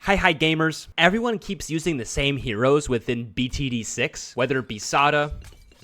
Hi gamers. Everyone keeps using the same heroes within BTD6, whether it be Sauda,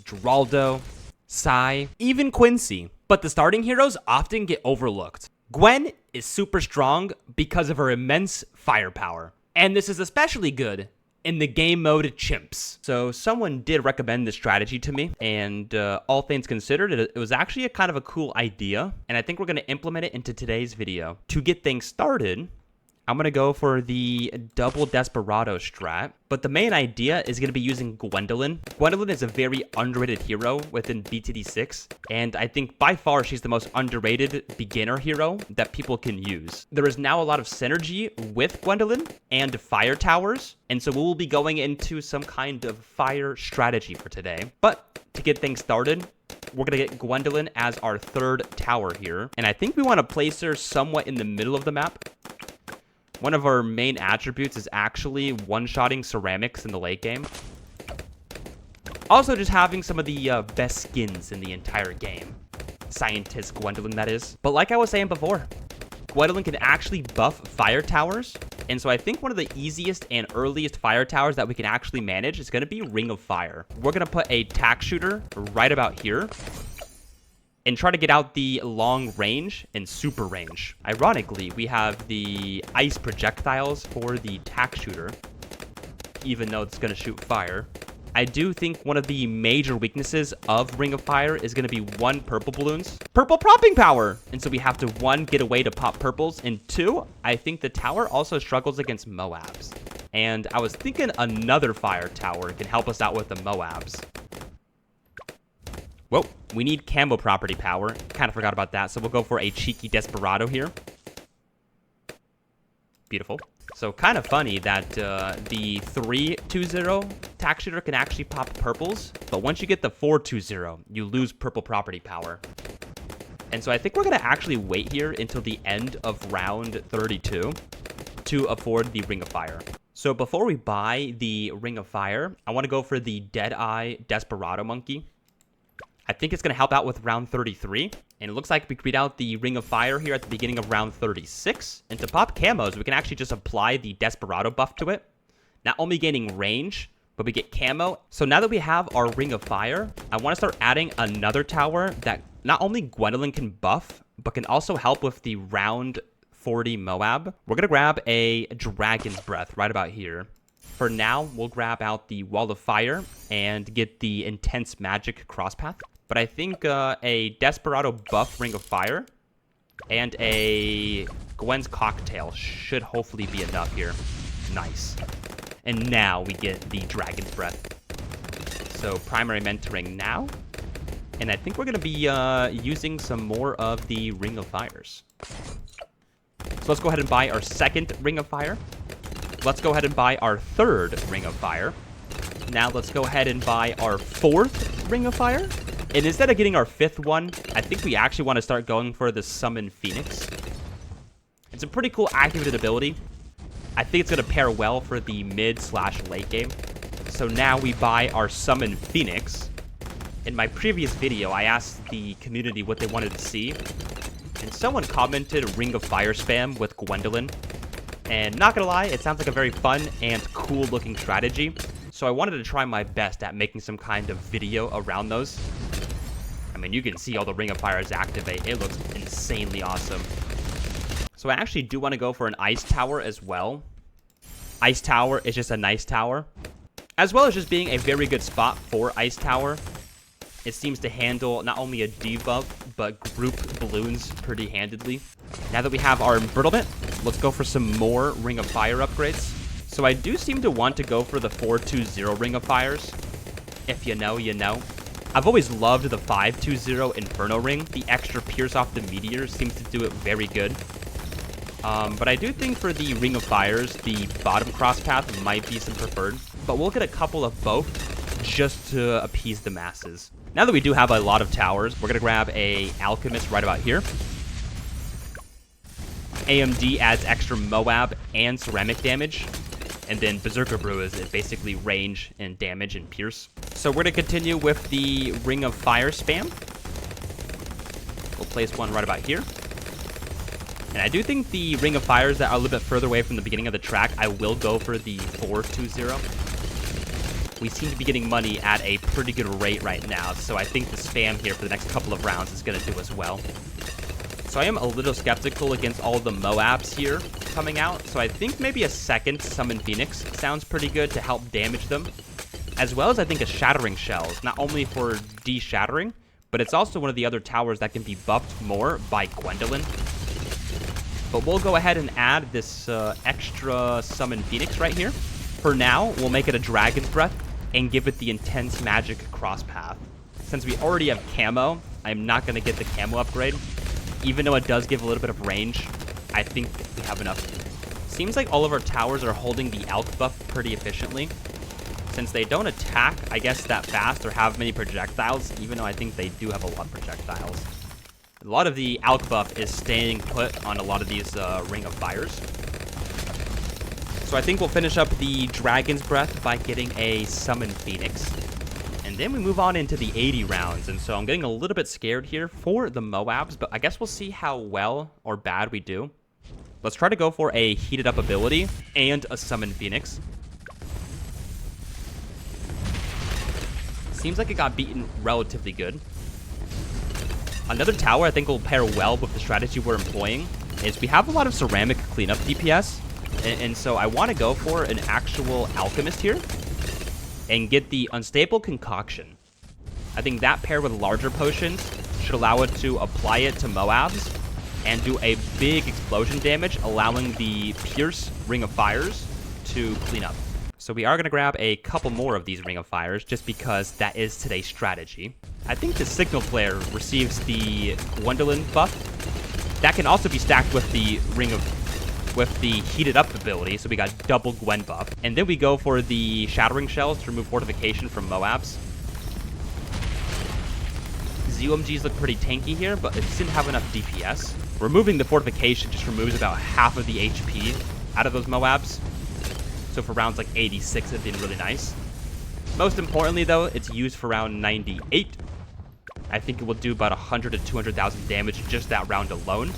Geraldo, Sai, even Quincy. But the starting heroes often get overlooked. Gwen is super strong because of her immense firepower. And this is especially good in the game mode Chimps. So someone did recommend this strategy to me, and all things considered, it was actually a kind of a cool idea, and I think we're going to implement it into today's video. To get things started, I'm going to go for the double Desperado strat, but the main idea is going to be using Gwendolyn. Gwendolyn is a very underrated hero within BTD6, and I think by far she's the most underrated beginner hero that people can use. There is now a lot of synergy with Gwendolyn and fire towers, and so we will be going into some kind of fire strategy for today. But to get things started, we're going to get Gwendolyn as our third tower here, and I think we want to place her somewhat in the middle of the map. One of our main attributes is actually one-shotting ceramics in the late game. Also, just having some of the best skins in the entire game. Scientist Gwendolyn, that is. But like I was saying before, Gwendolyn can actually buff fire towers. And so I think one of the easiest and earliest fire towers that we can actually manage is going to be Ring of Fire. We're going to put a tack shooter right about here and try to get out the long range and super range. Ironically, we have the ice projectiles for the tack shooter, even though it's going to shoot fire. I do think one of the major weaknesses of Ring of Fire is going to be 1, purple balloons. Purple propping power! And so we have to 1, get away to pop purples, and 2, I think the tower also struggles against Moabs. And I was thinking another fire tower can help us out with the Moabs. Whoa, we need camo property power. Kind of forgot about that, so we'll go for a cheeky Desperado here. Beautiful. So kind of funny that the 3-2-0 tack shooter can actually pop purples, but once you get the 4-2-0, you lose purple property power. And so I think we're going to actually wait here until the end of round 32 to afford the Ring of Fire. So before we buy the Ring of Fire, I want to go for the Deadeye Desperado Monkey. I think it's going to help out with round 33. And it looks like we beat out the Ring of Fire here at the beginning of round 36. And to pop camos, we can actually just apply the Desperado buff to it. Not only gaining range, but we get camo. So now that we have our Ring of Fire, I want to start adding another tower that not only Gwendolyn can buff, but can also help with the round 40 Moab. We're going to grab a Dragon's Breath right about here. For now, we'll grab out the Wall of Fire and get the Intense Magic Crosspath. But I think a Desperado buff Ring of Fire and a Gwen's Cocktail should hopefully be enough here. Nice. And now we get the Dragon's Breath. So primary mentoring now. And I think we're going to be using some more of the Ring of Fires. So let's go ahead and buy our second Ring of Fire. Let's go ahead and buy our third Ring of Fire. Now let's go ahead and buy our fourth Ring of Fire. And instead of getting our fifth one, I think we actually want to start going for the Summon Phoenix. It's a pretty cool activated ability. I think it's going to pair well for the mid/late game. So now we buy our Summon Phoenix. In my previous video, I asked the community what they wanted to see. And someone commented Ring of Fire spam with Gwendolyn. And not gonna lie, it sounds like a very fun and cool looking strategy. So I wanted to try my best at making some kind of video around those. I mean, you can see all the Ring of Fires activate. It looks insanely awesome. So I actually do want to go for an Ice Tower as well. Ice Tower is just a nice tower. As well as just being a very good spot for Ice Tower. It seems to handle not only a debuff, but group balloons pretty handedly. Now that we have our embrittlement, let's go for some more Ring of Fire upgrades. So I do seem to want to go for the 4-2-0 Ring of Fires. If you know, you know. I've always loved the 5-2-0 Inferno Ring. The extra pierce off the meteors seems to do it very good. But I do think for the Ring of Fires, the bottom cross path might be some preferred. But we'll get a couple of both just to appease the masses. Now that we do have a lot of towers, we're going to grab a Alchemist right about here. AMD adds extra Moab and ceramic damage. And then Berserker Brew is basically range and damage and pierce. So we're going to continue with the Ring of Fire spam. We'll place one right about here. And I do think the Ring of Fires that are a little bit further away from the beginning of the track, I will go for the 4-2-0. We seem to be getting money at a pretty good rate right now, so I think the spam here for the next couple of rounds is going to do as well. So I am a little skeptical against all the Moabs here coming out, so I think maybe a second Summon Phoenix sounds pretty good to help damage them, as well as I think a Shattering Shells, not only for de-shattering, but it's also one of the other towers that can be buffed more by Gwendolyn. But we'll go ahead and add this extra Summon Phoenix right here. For now, we'll make it a Dragon's Breath and give it the Intense Magic Cross Path. Since we already have Camo, I'm not going to get the Camo upgrade. Even though it does give a little bit of range, I think we have enough. Seems like all of our towers are holding the Alk buff pretty efficiently. Since they don't attack, I guess, that fast or have many projectiles, even though I think they do have a lot of projectiles. A lot of the Alk buff is staying put on a lot of these Ring of Fires. So I think we'll finish up the Dragon's Breath by getting a Summon Phoenix. And then we move on into the 80 rounds. And so I'm getting a little bit scared here for the Moabs, but I guess we'll see how well or bad we do. Let's try to go for a Heated Up ability and a Summon Phoenix. Seems like it got beaten relatively good. Another tower I think will pair well with the strategy we're employing is we have a lot of ceramic cleanup DPS. And so I want to go for an actual Alchemist here and get the Unstable Concoction. I think that paired with larger potions should allow it to apply it to Moabs and do a big explosion damage, allowing the Pierce Ring of Fires to clean up. So we are going to grab a couple more of these Ring of Fires just because that is today's strategy. I think the Signal Flare receives the Gwendolyn buff. That can also be stacked with the with the Heated Up ability, so we got double Gwen buff. And then we go for the Shattering Shells to remove Fortification from Moabs. ZOMGs look pretty tanky here, but it didn't have enough DPS. Removing the Fortification just removes about half of the HP out of those Moabs. So for rounds like 86, it'd been really nice. Most importantly, though, it's used for round 98. I think it will do about 100 to 200,000 damage just that round alone.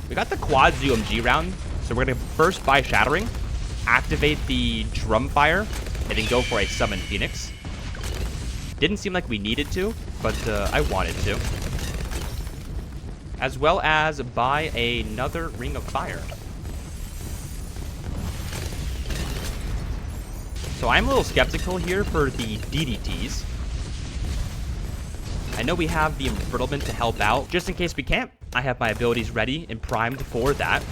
We got the quad ZOMG round, so we're going to first buy Shattering, activate the Drum Fire, and then go for a Summon Phoenix. Didn't seem like we needed to, but I wanted to. As well as buy another Ring of Fire. So I'm a little skeptical here for the DDTs. I know we have the Enfriddlement to help out. Just in case we can't, I have my abilities ready and primed for that.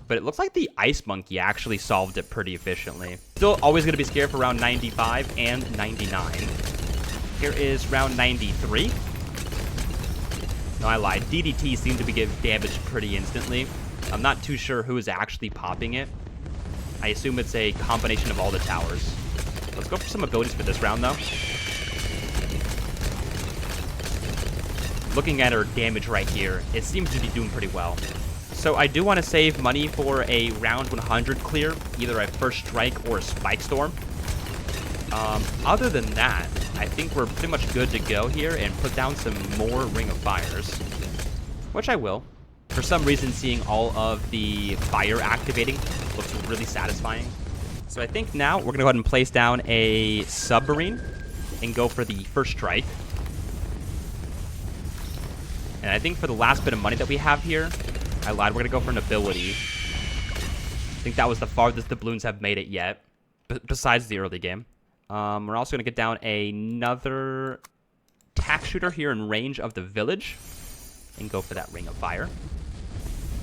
But it looks like the Ice Monkey actually solved it pretty efficiently. Still always going to be scared for round 95 and 99. Here is round 93. No, I lied. DDT seem to be getting damaged pretty instantly. I'm not too sure who is actually popping it. I assume it's a combination of all the towers. Let's go for some abilities for this round, though. Looking at her damage right here, it seems to be doing pretty well. So I do want to save money for a round 100 clear, either a First Strike or a Spike Storm. Other than that, I think we're pretty much good to go here and put down some more Ring of Fires, which I will. For some reason, seeing all of the fire activating looks really satisfying. So I think now we're going to go ahead and place down a Submarine and go for the First Strike. And I think for the last bit of money that we have here, I lied, we're going to go for an ability. I think that was the farthest the Bloons have made it yet, besides the early game. We're also going to get down another Tack Shooter here in range of the village and go for that Ring of Fire.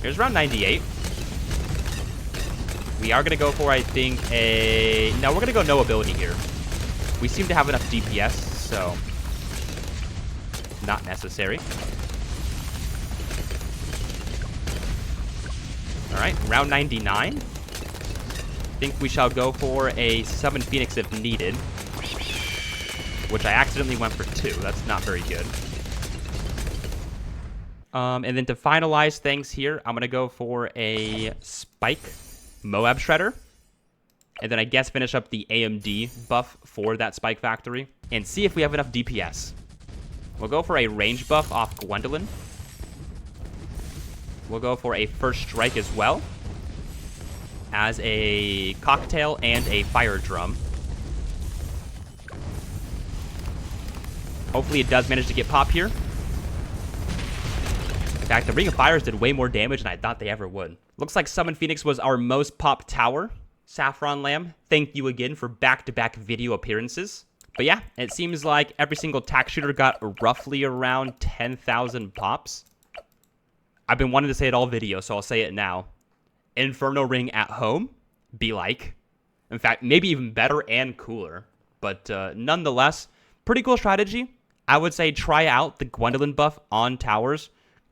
Here's round 98. We are going to go for, I think, a... No, we're going to go no ability here. We seem to have enough DPS, so not necessary. All right, round 99. I think we shall go for a Summon Phoenix if needed, which I accidentally went for 2. That's not very good. And then to finalize things here, I'm going to go for a Spike Moab Shredder. And then I guess finish up the AMD buff for that Spike Factory. And see if we have enough DPS. We'll go for a range buff off Gwendolyn. We'll go for a first strike as well, as a cocktail and a fire drum. Hopefully it does manage to get pop here. In fact, the Ring of Fires did way more damage than I thought they ever would. Looks like Summon Phoenix was our most popped tower. Saffron Lamb, thank you again for back-to-back video appearances. But yeah, it seems like every single tack shooter got roughly around 10,000 pops. I've been wanting to say it all video, so I'll say it now. Inferno Ring at home, be like. In fact, maybe even better and cooler. But nonetheless, pretty cool strategy. I would say try out the Gwendolyn buff on towers.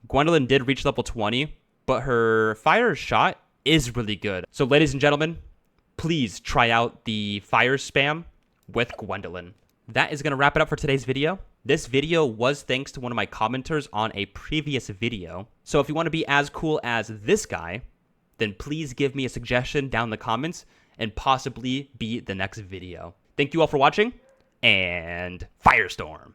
Gwendolyn did reach level 20, but her fire shot is really good. So ladies and gentlemen, please try out the fire spam with Gwendolyn. That is going to wrap it up for today's video. This video was thanks to one of my commenters on a previous video. So if you want to be as cool as this guy, then please give me a suggestion down in the comments and possibly be the next video. Thank you all for watching, and Firestorm!